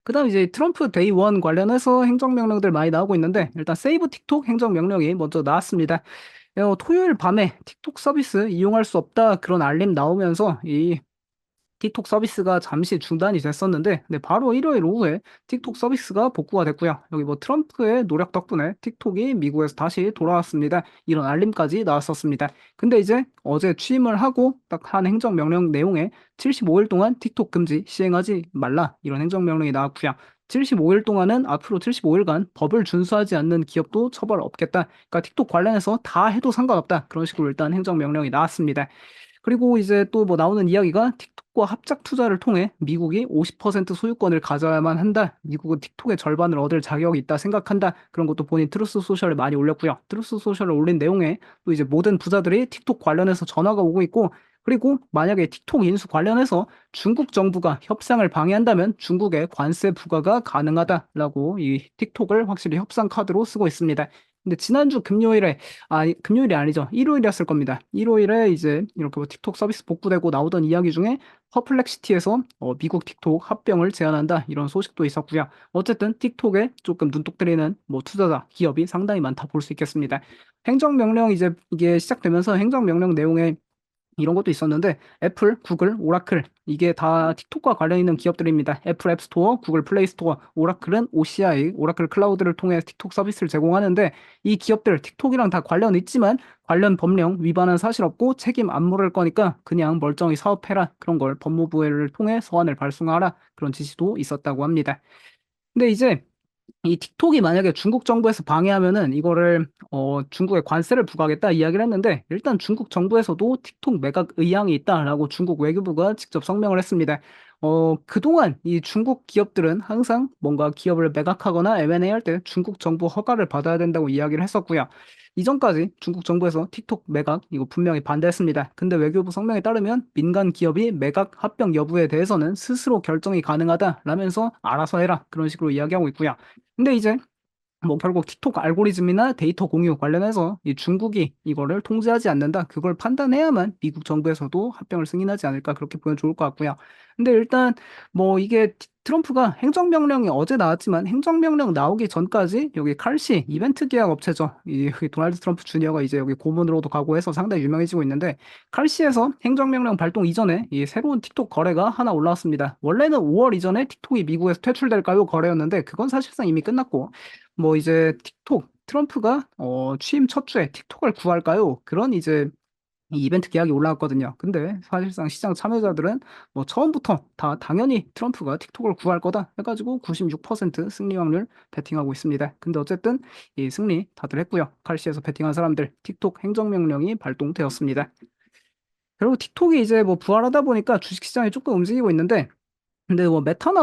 그다음 이제 트럼프 데이 원 관련해서 행정명령들 많이 나오고 있는데 일단 세이브 틱톡 행정명령이 먼저 나왔습니다. 토요일 밤에 틱톡 서비스 이용할 수 없다 그런 알림 나오면서 이 틱톡 서비스가 잠시 중단이 됐었는데 네 바로 일요일 오후에 틱톡 서비스가 복구가 됐고요. 여기 뭐 트럼프의 노력 덕분에 틱톡이 미국에서 다시 돌아왔습니다. 이런 알림까지 나왔었습니다. 근데 이제 어제 취임을 하고 딱 한 행정명령 내용에 75일 동안 틱톡 금지 시행하지 말라 이런 행정명령이 나왔고요. 75일 동안은 앞으로 75일간 법을 준수하지 않는 기업도 처벌 없겠다. 그러니까 틱톡 관련해서 다 해도 상관없다. 그런 식으로 일단 행정명령이 나왔습니다. 그리고 이제 또 뭐 나오는 이야기가 틱톡과 합작 투자를 통해 미국이 50% 소유권을 가져야만 한다. 미국은 틱톡의 절반을 얻을 자격이 있다 생각한다. 그런 것도 본인 트루스 소셜에 많이 올렸고요. 트루스 소셜에 올린 내용에 또 이제 모든 부자들이 틱톡 관련해서 전화가 오고 있고 그리고 만약에 틱톡 인수 관련해서 중국 정부가 협상을 방해한다면 중국에 관세 부과가 가능하다라고 이 틱톡을 확실히 협상 카드로 쓰고 있습니다. 근데 지난주 금요일에 아니 금요일이 아니죠. 일요일이었을 겁니다. 일요일에 이제 이렇게 뭐 틱톡 서비스 복구되고 나오던 이야기 중에 퍼플렉시티에서 미국 틱톡 합병을 제안한다 이런 소식도 있었고요. 어쨌든 틱톡에 조금 눈독 들이는 뭐 투자자, 기업이 상당히 많다 볼 수 있겠습니다. 행정명령 이제 이게 시작되면서 행정명령 내용에 이런 것도 있었는데 애플, 구글, 오라클 이게 다 틱톡과 관련 있는 기업들입니다. 애플 앱스토어, 구글 플레이 스토어, 오라클은 OCI, 오라클 클라우드를 통해 틱톡 서비스를 제공하는데 이 기업들 틱톡이랑 다 관련 있지만 관련 법령 위반한 사실 없고 책임 안 물을 거니까 그냥 멀쩡히 사업해라. 그런 걸 법무부를 통해 소환을 발송하라. 그런 지시도 있었다고 합니다. 근데 이제 이 틱톡이 만약에 중국 정부에서 방해하면은 이거를 중국에 관세를 부과하겠다 이야기를 했는데 일단 중국 정부에서도 틱톡 매각 의향이 있다라고 중국 외교부가 직접 성명을 했습니다. 그동안 이 중국 기업들은 항상 뭔가 기업을 매각하거나 M&A 할 때 중국 정부 허가를 받아야 된다고 이야기를 했었고요. 이전까지 중국 정부에서 틱톡 매각 이거 분명히 반대했습니다. 근데 외교부 성명에 따르면 민간 기업이 매각 합병 여부에 대해서는 스스로 결정이 가능하다라면서 알아서 해라 그런 식으로 이야기하고 있고요. 근데 이제 뭐 결국 틱톡 알고리즘이나 데이터 공유 관련해서 이 중국이 이거를 통제하지 않는다. 그걸 판단해야만 미국 정부에서도 합병을 승인하지 않을까 그렇게 보면 좋을 것 같고요. 근데 일단 뭐 이게 트럼프가 행정명령이 어제 나왔지만 행정명령 나오기 전까지 여기 칼시 이벤트 계약 업체죠. 이 도널드 트럼프 주니어가 이제 여기 고문으로도 가고 해서 상당히 유명해지고 있는데 칼시에서 행정명령 발동 이전에 이 새로운 틱톡 거래가 하나 올라왔습니다. 원래는 5월 이전에 틱톡이 미국에서 퇴출될까요? 거래였는데 그건 사실상 이미 끝났고 뭐 이제 틱톡 트럼프가 취임 첫 주에 틱톡을 구할까요? 그런 이제 이 이벤트 계약이 올라왔거든요. 근데 사실상 시장 참여자들은 뭐 처음부터 다 당연히 트럼프가 틱톡을 구할 거다 해가지고 96% 승리 확률 베팅하고 있습니다. 근데 어쨌든 이 승리 다들 했고요. 칼시에서 베팅한 사람들 틱톡 행정명령이 발동되었습니다. 그리고 틱톡이 이제 뭐 부활하다 보니까 주식시장이 조금 움직이고 있는데 근데 뭐 메타나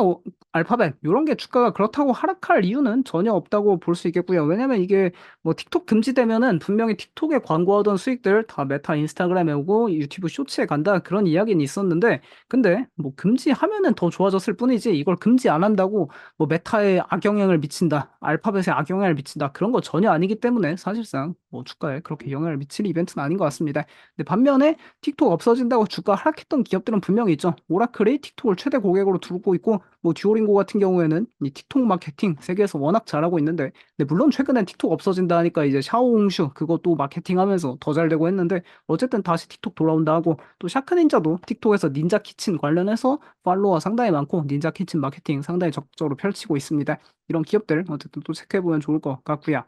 알파벳 요런 게 주가가 그렇다고 하락할 이유는 전혀 없다고 볼 수 있겠고요. 왜냐면 이게 뭐 틱톡 금지되면은 분명히 틱톡에 광고하던 수익들 다 메타 인스타그램에 오고 유튜브 쇼츠에 간다 그런 이야기는 있었는데 근데 뭐 금지하면은 더 좋아졌을 뿐이지 이걸 금지 안 한다고 뭐 메타에 악영향을 미친다, 알파벳에 악영향을 미친다 그런 거 전혀 아니기 때문에 사실상 뭐 주가에 그렇게 영향을 미칠 이벤트는 아닌 것 같습니다. 근데 반면에 틱톡 없어진다고 주가 하락했던 기업들은 분명히 있죠. 오라클이 틱톡을 최대 고객으로 두고 있고, 뭐 듀오링고 같은 경우에는 이 틱톡 마케팅 세계에서 워낙 잘하고 있는데, 근데 물론 최근엔 틱톡 없어진다 하니까 이제 샤오홍슈 그것도 마케팅하면서 더 잘 되고 했는데, 어쨌든 다시 틱톡 돌아온다 하고, 또 샤크닌자도 틱톡에서 닌자 키친 관련해서 팔로워 상당히 많고, 닌자 키친 마케팅 상당히 적극적으로 펼치고 있습니다. 이런 기업들 어쨌든 또 체크해보면 좋을 것 같고요.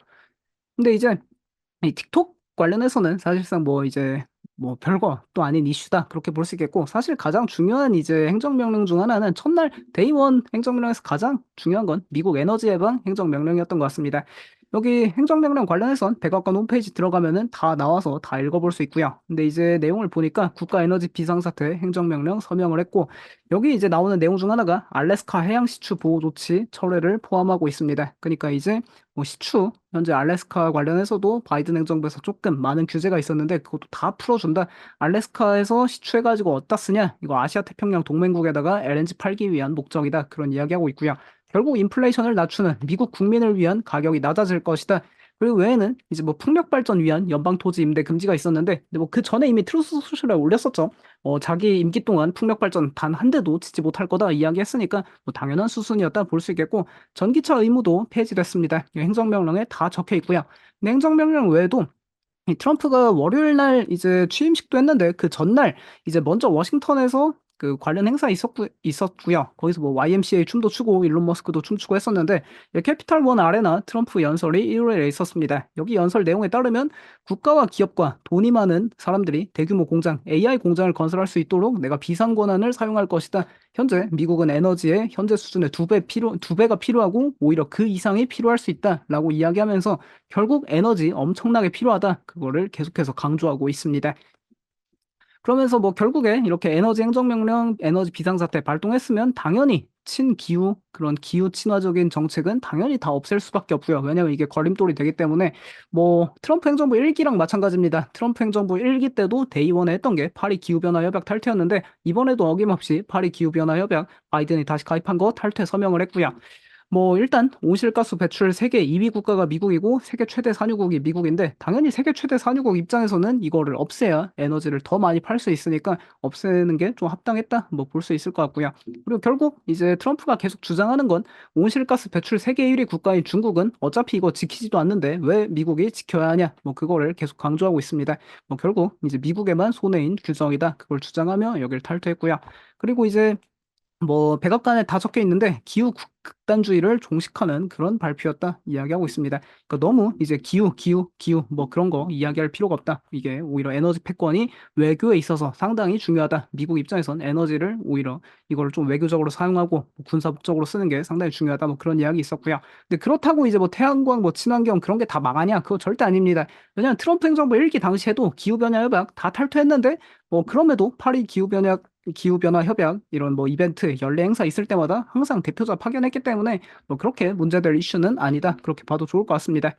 근데 이제 이 틱톡 관련해서는 사실상 뭐 이제 뭐 별거 또 아닌 이슈다 그렇게 볼 수 있겠고 사실 가장 중요한 이제 행정명령 중 하나는 첫날 데이원 행정명령에서 가장 중요한 건 미국 에너지 해방 행정명령이었던 것 같습니다. 여기 행정명령 관련해선 백악관 홈페이지 들어가면은 다 나와서 다 읽어볼 수 있고요. 근데 이제 내용을 보니까 국가에너지 비상사태 행정명령 서명을 했고 여기 이제 나오는 내용 중 하나가 알래스카 해양시추 보호 조치 철회를 포함하고 있습니다. 그러니까 이제 뭐 시추 현재 알래스카 관련해서도 바이든 행정부에서 조금 많은 규제가 있었는데 그것도 다 풀어준다. 알래스카에서 시추해가지고 어디다 쓰냐? 이거 아시아 태평양 동맹국에다가 LNG 팔기 위한 목적이다. 그런 이야기하고 있고요. 결국 인플레이션을 낮추는 미국 국민을 위한 가격이 낮아질 것이다. 그리고 외에는 이제 뭐 풍력 발전 위한 연방 토지 임대 금지가 있었는데, 근데 뭐 그 전에 이미 트루스 소셜에 올렸었죠. 자기 임기 동안 풍력 발전 단 한 대도 짓지 못할 거다 이야기했으니까 뭐 당연한 수순이었다 볼 수 있겠고, 전기차 의무도 폐지됐습니다. 이 행정명령에 다 적혀 있고요. 근데 행정명령 외에도 이 트럼프가 월요일 날 이제 취임식도 했는데 그 전날 이제 먼저 워싱턴에서 그 관련 행사 있었고요. 거기서 뭐 YMCA 춤도 추고 일론 머스크도 춤추고 했었는데, 이 캐피탈 원 아레나 트럼프 연설이 일요일에 있었습니다. 여기 연설 내용에 따르면 국가와 기업과 돈이 많은 사람들이 대규모 공장, AI 공장을 건설할 수 있도록 내가 비상 권한을 사용할 것이다. 현재 미국은 에너지의 현재 수준의 두 배가 필요하고 오히려 그 이상이 필요할 수 있다라고 이야기하면서 결국 에너지 엄청나게 필요하다. 그거를 계속해서 강조하고 있습니다. 그러면서 뭐 결국에 이렇게 에너지 행정명령, 에너지 비상사태 발동했으면 당연히 친기후, 그런 기후 친화적인 정책은 당연히 다 없앨 수밖에 없고요. 왜냐면 이게 걸림돌이 되기 때문에 뭐 트럼프 행정부 1기랑 마찬가지입니다. 트럼프 행정부 1기 때도 데이원에 했던 게 파리 기후변화 협약 탈퇴였는데 이번에도 어김없이 파리 기후변화 협약 바이든이 다시 가입한 거 탈퇴 서명을 했고요. 뭐 일단 온실가스 배출 세계 2위 국가가 미국이고 세계 최대 산유국이 미국인데, 당연히 세계 최대 산유국 입장에서는 이거를 없애야 에너지를 더 많이 팔 수 있으니까 없애는 게 좀 합당했다 뭐 볼 수 있을 것 같고요. 그리고 결국 이제 트럼프가 계속 주장하는 건 온실가스 배출 세계 1위 국가인 중국은 어차피 이거 지키지도 않는데 왜 미국이 지켜야 하냐, 뭐 그거를 계속 강조하고 있습니다. 뭐 결국 이제 미국에만 손해인 규정이다, 그걸 주장하며 여기를 탈퇴했고요. 그리고 이제 뭐 백악관에 다 적혀 있는데 기후 극단주의를 종식하는 그런 발표였다 이야기하고 있습니다. 그러니까 너무 이제 기후 뭐 그런 거 이야기할 필요가 없다. 이게 오히려 에너지 패권이 외교에 있어서 상당히 중요하다. 미국 입장에선 에너지를 오히려 이걸 좀 외교적으로 사용하고 뭐 군사 목적으로 쓰는 게 상당히 중요하다. 뭐 그런 이야기 있었고요. 근데 그렇다고 이제 뭐 태양광 뭐 친환경 그런 게 다 망하냐? 그거 절대 아닙니다. 왜냐하면 트럼프 행정부 1기 당시에도 기후변화 협약 다 탈퇴했는데 그럼에도 파리 기후변화 협약 이런 뭐 이벤트 연례 행사 있을 때마다 항상 대표자 파견했기 때문에 뭐 그렇게 문제될 이슈는 아니다. 그렇게 봐도 좋을 것 같습니다.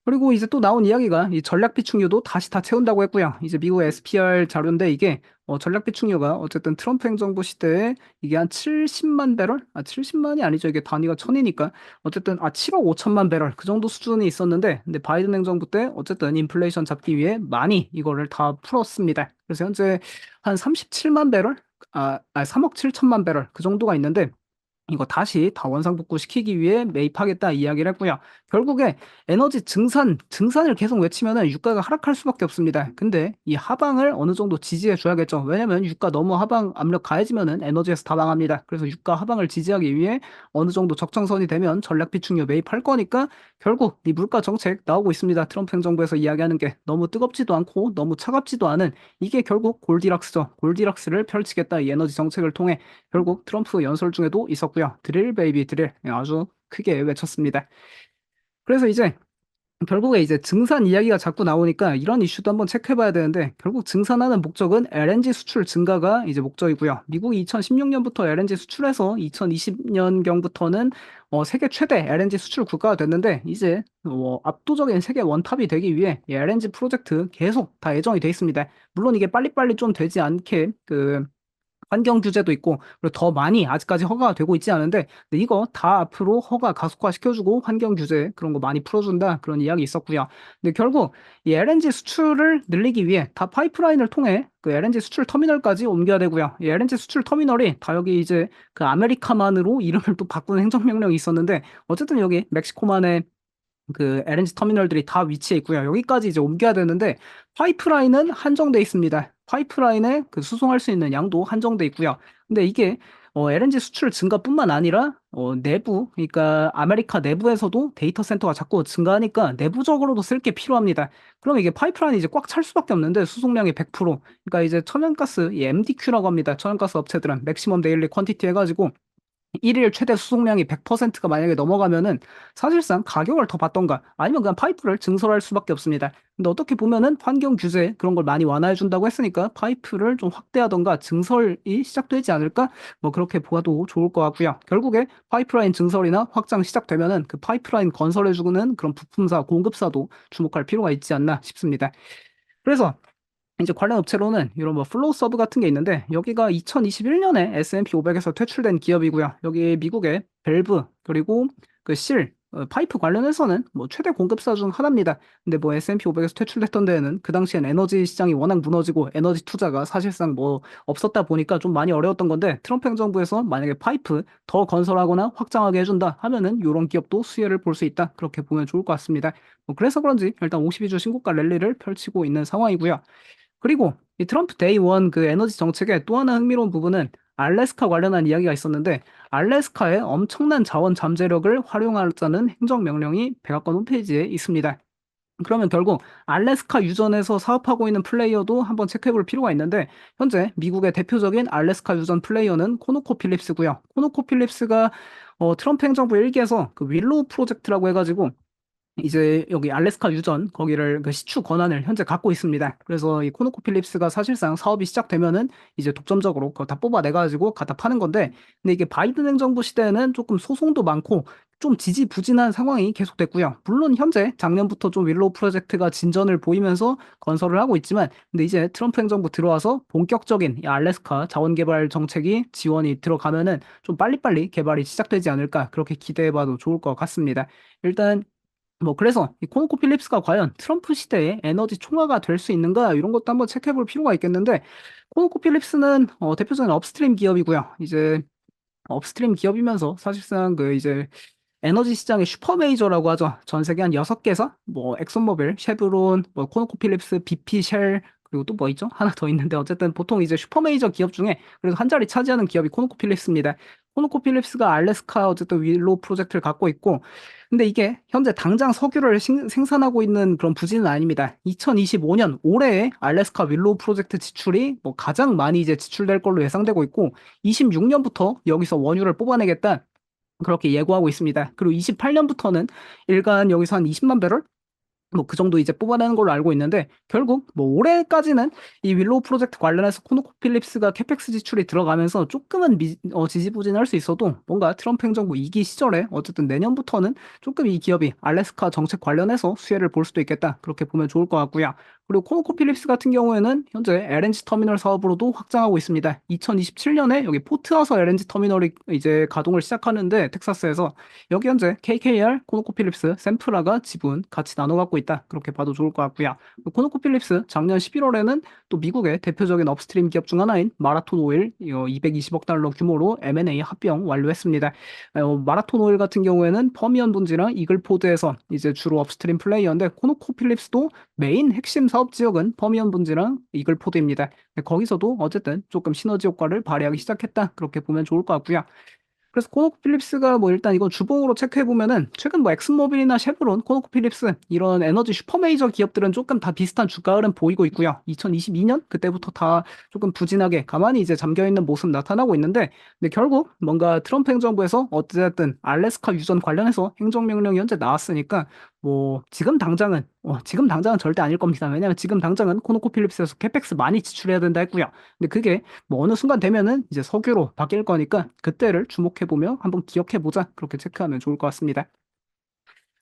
그리고 이제 또 나온 이야기가 이 전략 비축유도 다시 다 채운다고 했고요. 이제 미국 SPR 자료인데 이게 전략 비축유가 어쨌든 트럼프 행정부 시대에 이게 한 70만 배럴? 70만이 아니죠. 이게 단위가 천이니까 어쨌든 7억 5천만 배럴 그 정도 수준이 있었는데, 근데 바이든 행정부 때 어쨌든 인플레이션 잡기 위해 많이 이거를 다 풀었습니다. 그래서 현재 한 37만 배럴? 3억 7천만 배럴 그 정도가 있는데, 이거 다시 다 원상복구시키기 위해 매입하겠다 이야기를 했고요. 결국에 에너지 증산을 계속 외치면은 유가가 하락할 수밖에 없습니다. 근데 이 하방을 어느 정도 지지해 줘야겠죠. 왜냐면 유가 너무 하방 압력 가해지면은 에너지에서 다 망합니다. 그래서 유가 하방을 지지하기 위해 어느 정도 적정선이 되면 전략 비축유 매입할 거니까 결국 이 물가 정책 나오고 있습니다. 트럼프 행정부에서 이야기하는 게 너무 뜨겁지도 않고 너무 차갑지도 않은, 이게 결국 골디락스죠. 골디락스를 펼치겠다 이 에너지 정책을 통해. 결국 트럼프 연설 중에도 있었고요. 드릴 베이비 드릴 아주 크게 외쳤습니다. 그래서 이제 결국에 이제 증산 이야기가 자꾸 나오니까 이런 이슈도 한번 체크해봐야 되는데, 결국 증산하는 목적은 LNG 수출 증가가 이제 목적이고요. 미국이 2016년부터 LNG 수출해서 2020년경부터는 세계 최대 LNG 수출 국가가 됐는데, 이제 압도적인 세계 원탑이 되기 위해 이 LNG 프로젝트 계속 다 예정이 돼 있습니다. 물론 이게 빨리빨리 좀 되지 않게 그 환경 규제도 있고, 그리고 더 많이 아직까지 허가가 되고 있지 않은데, 근데 이거 다 앞으로 허가 가속화 시켜주고 환경 규제 그런 거 많이 풀어준다 그런 이야기 있었고요. 근데 결국 이 LNG 수출을 늘리기 위해 다 파이프라인을 통해 그 LNG 수출 터미널까지 옮겨야 되고요. 이 LNG 수출 터미널이 다 여기 이제 그 아메리카만으로 이름을 또 바꾸는 행정명령이 있었는데, 어쨌든 여기 멕시코만의 그 LNG 터미널들이 다 위치해 있고요. 여기까지 이제 옮겨야 되는데 파이프라인은 한정돼 있습니다. 파이프라인에 그 수송할 수 있는 양도 한정돼 있고요. 근데 이게 LNG 수출 증가뿐만 아니라 내부, 그러니까 아메리카 내부에서도 데이터 센터가 자꾸 증가하니까 내부적으로도 쓸 게 필요합니다. 그럼 이게 파이프라인이 이제 꽉 찰 수밖에 없는데 수송량이 100%. 그러니까 이제 천연가스, 이 MDQ라고 합니다. 천연가스 업체들은 맥시멈 데일리 퀀티티 해가지고 일일 최대 수송량이 100%가 만약에 넘어가면은 사실상 가격을 더 받던가 아니면 그냥 파이프를 증설할 수밖에 없습니다. 근데 어떻게 보면은 환경 규제 그런 걸 많이 완화해 준다고 했으니까 파이프를 좀 확대하던가 증설이 시작되지 않을까? 뭐 그렇게 보아도 좋을 것 같고요. 결국에 파이프라인 증설이나 확장 시작되면은 그 파이프라인 건설해 주는 그런 부품사, 공급사도 주목할 필요가 있지 않나 싶습니다. 그래서 이제 관련 업체로는 이런 뭐 플로우 서브 같은 게 있는데, 여기가 2021년에 S&P 500에서 퇴출된 기업이고요. 여기 미국의 밸브 그리고 그 실 파이프 관련해서는 뭐 최대 공급사 중 하나입니다. 근데 뭐 S&P 500에서 퇴출됐던 데에는 그 당시엔 에너지 시장이 워낙 무너지고 에너지 투자가 사실상 뭐 없었다 보니까 좀 많이 어려웠던 건데 트럼프 행정부에서 만약에 파이프 더 건설하거나 확장하게 해준다 하면은 이런 기업도 수혜를 볼 수 있다. 그렇게 보면 좋을 것 같습니다. 뭐 그래서 그런지 일단 52주 신고가 랠리를 펼치고 있는 상황이고요. 그리고 이 트럼프 데이 원 그 에너지 정책의 또 하나 흥미로운 부분은 알래스카 관련한 이야기가 있었는데 알래스카의 엄청난 자원 잠재력을 활용하자는 행정명령이 백악관 홈페이지에 있습니다. 그러면 결국 알래스카 유전에서 사업하고 있는 플레이어도 한번 체크해 볼 필요가 있는데 현재 미국의 대표적인 알래스카 유전 플레이어는 코노코 필립스고요. 코노코 필립스가 트럼프 행정부 일기에서 그 윌로우 프로젝트라고 해가지고 이제 여기 알래스카 유전 거기를 그 시추 권한을 현재 갖고 있습니다. 그래서 이 코노코필립스가 사실상 사업이 시작되면은 이제 독점적으로 그거 다 뽑아내가지고 갖다 파는 건데, 근데 이게 바이든 행정부 시대에는 조금 소송도 많고 좀 지지부진한 상황이 계속됐고요. 물론 현재 작년부터 좀 윌로우 프로젝트가 진전을 보이면서 건설을 하고 있지만, 근데 이제 트럼프 행정부 들어와서 본격적인 이 알래스카 자원개발 정책이 지원이 들어가면은 좀 빨리빨리 개발이 시작되지 않을까 그렇게 기대해봐도 좋을 것 같습니다. 일단 뭐 그래서 이 코노코 필립스가 과연 트럼프 시대의 에너지 총화가 될 수 있는가 이런 것도 한번 체크해 볼 필요가 있겠는데 코노코 필립스는 대표적인 업스트림 기업이고요. 이제 업스트림 기업이면서 사실상 그 이제 에너지 시장의 슈퍼 메이저라고 하죠. 전 세계 한 6개사, 뭐 엑슨모빌, 쉐브론, 뭐 코노코필립스, BP, 쉘, 그리고 또 뭐 있죠? 하나 더 있는데 어쨌든 보통 이제 슈퍼 메이저 기업 중에 그래도 한 자리 차지하는 기업이 코노코필립스입니다. 코노코필립스가 알래스카 어쨌든 윌로우 프로젝트를 갖고 있고, 근데 이게 현재 당장 석유를 생산하고 있는 그런 부지는 아닙니다. 2025년 올해에 알래스카 윌로우 프로젝트 지출이 뭐 가장 많이 이제 지출될 걸로 예상되고 있고, 26년부터 여기서 원유를 뽑아내겠다. 그렇게 예고하고 있습니다. 그리고 28년부터는 일간 여기서 한 20만 배럴? 뭐 그 정도 이제 뽑아내는 걸로 알고 있는데 결국 뭐 올해까지는 이 윌로우 프로젝트 관련해서 코노코필립스가 캐펙스 지출이 들어가면서 조금은 지지부진할 수 있어도 뭔가 트럼프 행정부 2기 시절에 어쨌든 내년부터는 조금 이 기업이 알래스카 정책 관련해서 수혜를 볼 수도 있겠다 그렇게 보면 좋을 것 같고요. 그리고 코노코필립스 같은 경우에는 현재 LNG 터미널 사업으로도 확장하고 있습니다. 2027년에 여기 포트와서 LNG 터미널이 이제 가동을 시작하는데 텍사스에서 여기 현재 KKR, 코노코필립스, 샘프라가 지분 같이 나눠 갖고 있다. 그렇게 봐도 좋을 것 같고요. 코노코필립스 작년 11월에는 또 미국의 대표적인 업스트림 기업 중 하나인 마라톤 오일 220억 달러 규모로 M&A 합병 완료했습니다. 마라톤 오일 같은 경우에는 퍼미언 분지랑 이글포드에서 이제 주로 업스트림 플레이어인데 코노코필립스도 메인 핵심 사업 지역은 퍼미언 분지랑 이글포드입니다. 거기서도 어쨌든 조금 시너지 효과를 발휘하기 시작했다. 그렇게 보면 좋을 것 같고요. 그래서 코노코필립스가 뭐 일단 이거 주봉으로 체크해 보면은 최근 뭐 엑슨모빌이나 쉐브론, 코노코필립스 이런 에너지 슈퍼메이저 기업들은 조금 다 비슷한 주가 흐름 보이고 있고요. 2022년 그때부터 다 조금 부진하게 가만히 이제 잠겨 있는 모습 나타나고 있는데, 근데 결국 뭔가 트럼프 행정부에서 어쨌든 알래스카 유전 관련해서 행정명령이 현재 나왔으니까 뭐 지금 당장은 절대 아닐 겁니다. 왜냐면 지금 당장은 코노코필립스에서 캐펙스 많이 지출해야 된다 했고요. 근데 그게 뭐 어느 순간 되면은 이제 석유로 바뀔 거니까 그때를 주목해보며 한번 기억해보자. 그렇게 체크하면 좋을 것 같습니다.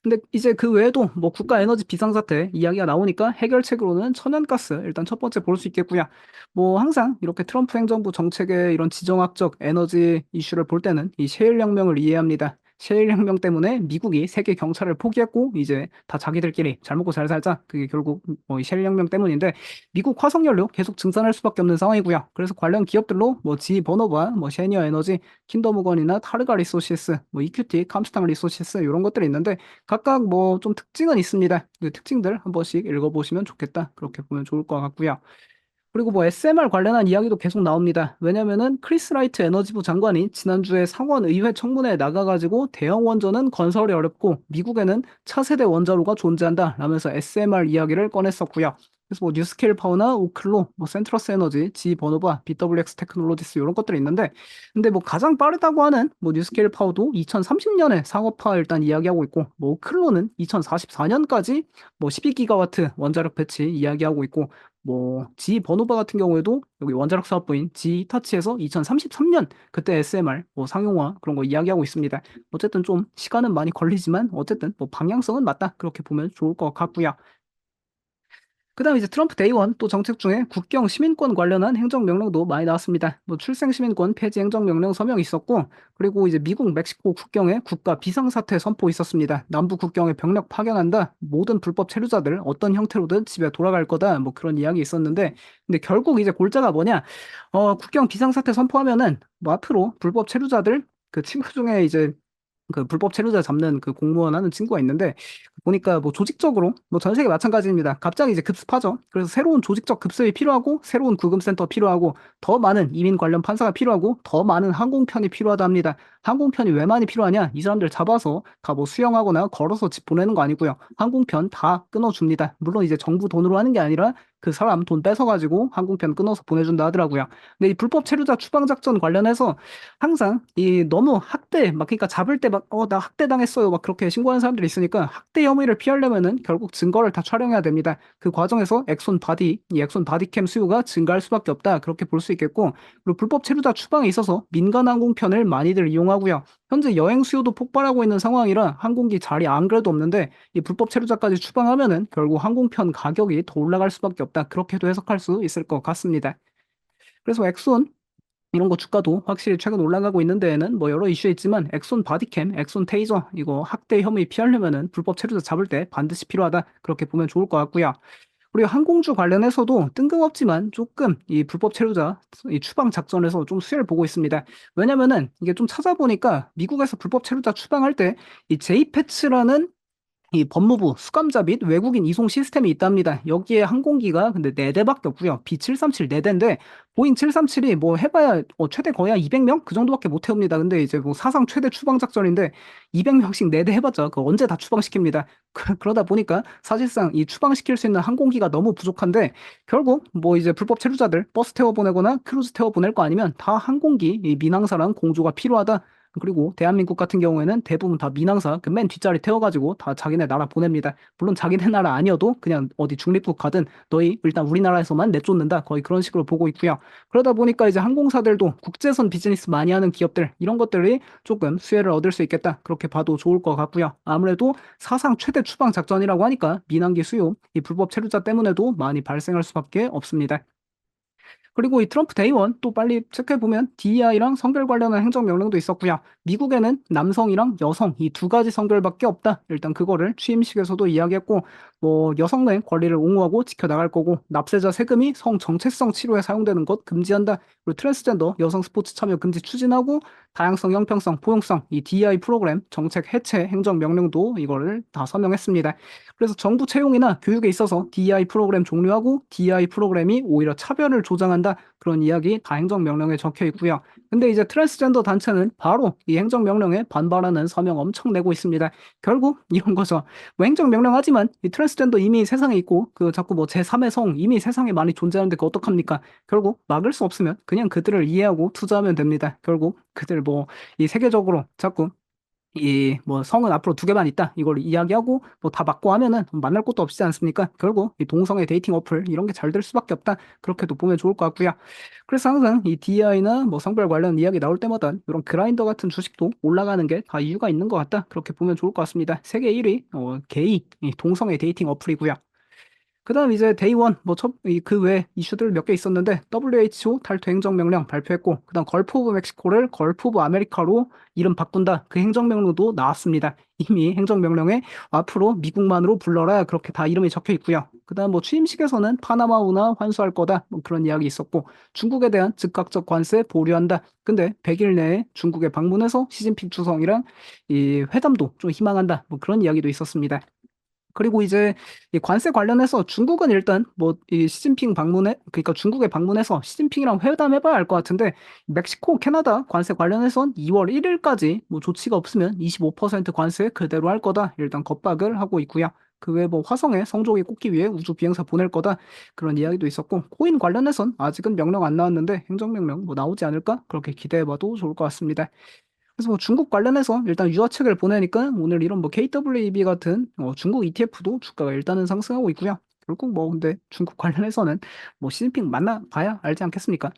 근데 이제 그 외에도 뭐 국가 에너지 비상사태 이야기가 나오니까 해결책으로는 천연가스 일단 첫 번째 볼 수 있겠고요. 뭐 항상 이렇게 트럼프 행정부 정책의 이런 지정학적 에너지 이슈를 볼 때는 이 셰일 혁명을 이해합니다. 셰일 혁명 때문에 미국이 세계 경찰을 포기했고 이제 다 자기들끼리 잘 먹고 잘 살자. 그게 결국 이 셰일 혁명 때문인데 미국 화석연료 계속 증산할 수밖에 없는 상황이고요. 그래서 관련 기업들로 뭐 지버너바, 뭐 셰니어 에너지, 킨더무건이나 타르가 리소시스, 뭐 EQT, 캄스탕 리소시스 이런 것들이 있는데 각각 뭐 좀 특징은 있습니다. 그 특징들 한 번씩 읽어보시면 좋겠다. 그렇게 보면 좋을 것 같고요. 그리고 뭐 SMR 관련한 이야기도 계속 나옵니다. 왜냐면은 크리스 라이트 에너지부 장관이 지난주에 상원 의회 청문회에 나가가지고 대형 원전은 건설이 어렵고 미국에는 차세대 원자로가 존재한다 라면서 SMR 이야기를 꺼냈었고요. 그래서 뭐 뉴스케일 파워나 오클로, 뭐 센트러스 에너지, 지버노바, BWX 테크놀로지스 이런 것들이 있는데, 근데 뭐 가장 빠르다고 하는 뭐 뉴스케일 파워도 2030년에 상업화 일단 이야기하고 있고, 뭐 오클로는 2044년까지 뭐 12기가와트 원자력 배치 이야기하고 있고, 뭐 지 버노바 같은 경우에도 여기 원자력 사업부인 지 히타치에서 2033년 그때 SMR 뭐 상용화 그런 거 이야기하고 있습니다. 어쨌든 좀 시간은 많이 걸리지만 어쨌든 뭐 방향성은 맞다 그렇게 보면 좋을 것 같고요. 그다음에 이제 트럼프 데이원 또 정책 중에 국경 시민권 관련한 행정명령도 많이 나왔습니다. 뭐 출생 시민권 폐지 행정명령 서명이 있었고, 그리고 이제 미국 멕시코 국경에 국가 비상사태 선포 있었습니다. 남부 국경에 병력 파견한다. 모든 불법 체류자들 어떤 형태로든 집에 돌아갈 거다. 뭐 그런 이야기 있었는데, 근데 결국 이제 골자가 뭐냐? 국경 비상사태 선포하면은 뭐 앞으로 불법 체류자들 그 친구 중에 이제 그 불법 체류자 잡는 그 공무원 하는 친구가 있는데 보니까 뭐 조직적으로 뭐 전 세계 마찬가지입니다. 갑자기 이제 급습하죠. 그래서 새로운 조직적 급습이 필요하고 새로운 구금센터 필요하고 더 많은 이민 관련 판사가 필요하고 더 많은 항공편이 필요하다 합니다. 항공편이 왜 많이 필요하냐? 이 사람들 잡아서 다 뭐 수영하거나 걸어서 집 보내는 거 아니고요. 항공편 다 끊어줍니다. 물론 이제 정부 돈으로 하는 게 아니라 그 사람 돈 뺏어가지고 항공편 끊어서 보내준다 하더라고요. 근데 이 불법 체류자 추방 작전 관련해서 항상 이 너무 학대 막 그러니까 잡을 때 막 나 학대 당했어요 막 그렇게 신고하는 사람들이 있으니까 학대 혐의를 피하려면은 결국 증거를 다 촬영해야 됩니다. 그 과정에서 이 엑손 바디캠 수요가 증가할 수밖에 없다 그렇게 볼 수 있겠고 그리고 불법 체류자 추방에 있어서 민간 항공편을 많이들 이용하고요. 현재 여행 수요도 폭발하고 있는 상황이라 항공기 자리 안 그래도 없는데 이 불법 체류자까지 추방하면은 결국 항공편 가격이 더 올라갈 수밖에 없다 그렇게도 해석할 수 있을 것 같습니다. 그래서 엑손 이런 거 주가도 확실히 최근 올라가고 있는 데에는 뭐 여러 이슈 있지만 엑손 바디캠, 엑손 테이저 이거 학대 혐의 피하려면은 불법 체류자 잡을 때 반드시 필요하다 그렇게 보면 좋을 것 같고요. 그리고 항공주 관련해서도 뜬금없지만 조금 이 불법 체류자 이 추방 작전에서 좀 수혜를 보고 있습니다. 왜냐면은 이게 좀 찾아보니까 미국에서 불법 체류자 추방할 때 이 제이패츠라는 이 법무부 수감자 및 외국인 이송 시스템이 있답니다. 여기에 항공기가 근데 4대밖에 없고요. B737 4대인데 보잉 737이 뭐 해봐야 최대 거의 한 200명 그 정도밖에 못 태웁니다. 근데 이제 뭐 사상 최대 추방 작전인데 200명씩 4대 해봤자 그 언제 다 추방시킵니다. 그러다 보니까 사실상 이 추방시킬 수 있는 항공기가 너무 부족한데 결국 뭐 이제 불법 체류자들 버스 태워 보내거나 크루즈 태워 보낼 거 아니면 다 항공기 이 민항사랑 공조가 필요하다. 그리고 대한민국 같은 경우에는 대부분 다 민항사 그 맨 뒷자리 태워가지고 다 자기네 나라 보냅니다. 물론 자기네 나라 아니어도 그냥 어디 중립국 가든 너희 일단 우리나라에서만 내쫓는다 거의 그런 식으로 보고 있고요. 그러다 보니까 이제 항공사들도 국제선 비즈니스 많이 하는 기업들 이런 것들이 조금 수혜를 얻을 수 있겠다 그렇게 봐도 좋을 것 같고요. 아무래도 사상 최대 추방 작전이라고 하니까 민항기 수요 이 불법 체류자 때문에도 많이 발생할 수밖에 없습니다. 그리고 이 트럼프 대의원 또 빨리 체크해보면 DEI랑 성별 관련한 행정명령도 있었고요. 미국에는 남성이랑 여성 이 두 가지 성별밖에 없다. 일단 그거를 취임식에서도 이야기했고 뭐 여성의 권리를 옹호하고 지켜나갈 거고 납세자 세금이 성 정체성 치료에 사용되는 것 금지한다. 그리고 트랜스젠더 여성 스포츠 참여 금지 추진하고 다양성, 형평성, 포용성 이 DEI 프로그램 정책 해체 행정명령도 이거를 다 서명했습니다. 그래서 정부 채용이나 교육에 있어서 DEI 프로그램 종료하고 DEI 프로그램이 오히려 차별을 조장한다. 그런 이야기 다 행정명령에 적혀 있고요. 근데 이제 트랜스젠더 단체는 바로 이 행정명령에 반발하는 서명 엄청 내고 있습니다. 결국 이런 거죠. 뭐 행정명령 하지만 이 트랜스젠더 이미 세상에 있고 그 자꾸 뭐 제3의 성 이미 세상에 많이 존재하는데 그 어떡합니까? 결국 막을 수 없으면 그냥 그들을 이해하고 투자하면 됩니다. 결국 그들 뭐 이 세계적으로 자꾸 이 뭐 성은 앞으로 2개만 있다 이걸 이야기하고 뭐 다 맞고 하면은 만날 곳도 없지 않습니까? 결국 이 동성애 데이팅 어플 이런 게 잘 될 수밖에 없다 그렇게도 보면 좋을 것 같고요. 그래서 항상 이 DEI나 뭐 성별 관련 이야기 나올 때마다 이런 그라인더 같은 주식도 올라가는 게 다 이유가 있는 것 같다 그렇게 보면 좋을 것 같습니다. 세계 1위 게이 이 동성애 데이팅 어플이고요. 그다음 이제 데이원 그 외 이슈들 몇 개 있었는데 WHO 탈퇴 행정명령 발표했고 그다음 걸프 오브 멕시코를 걸프 오브 아메리카로 이름 바꾼다 그 행정명령도 나왔습니다. 이미 행정명령에 앞으로 미국만으로 불러라 그렇게 다 이름이 적혀 있고요. 그다음 뭐 취임식에서는 파나마 운하 환수할 거다 뭐 그런 이야기 있었고 중국에 대한 즉각적 관세 보류한다. 근데 100일 내에 중국에 방문해서 시진핑 주석이랑 이 회담도 좀 희망한다 뭐 그런 이야기도 있었습니다. 그리고 이제 이 관세 관련해서 중국은 일단 뭐 이 시진핑 방문해 그러니까 중국에 방문해서 시진핑이랑 회담해봐야 알 것 같은데 멕시코, 캐나다 관세 관련해선 2월 1일까지 뭐 조치가 없으면 25% 관세 그대로 할 거다 일단 겁박을 하고 있고요. 그 외에 뭐 화성에 성조기 꽂기 위해 우주 비행사 보낼 거다 그런 이야기도 있었고 코인 관련해선 아직은 명령 안 나왔는데 행정명령 뭐 나오지 않을까 그렇게 기대해봐도 좋을 것 같습니다. 그래서 뭐 중국 관련해서 일단 유화책을 보내니까 오늘 이런 뭐 KWEB 같은 중국 ETF도 주가가 일단은 상승하고 있고요. 결국 뭐 근데 중국 관련해서는 뭐 시진핑 만나 봐야 알지 않겠습니까?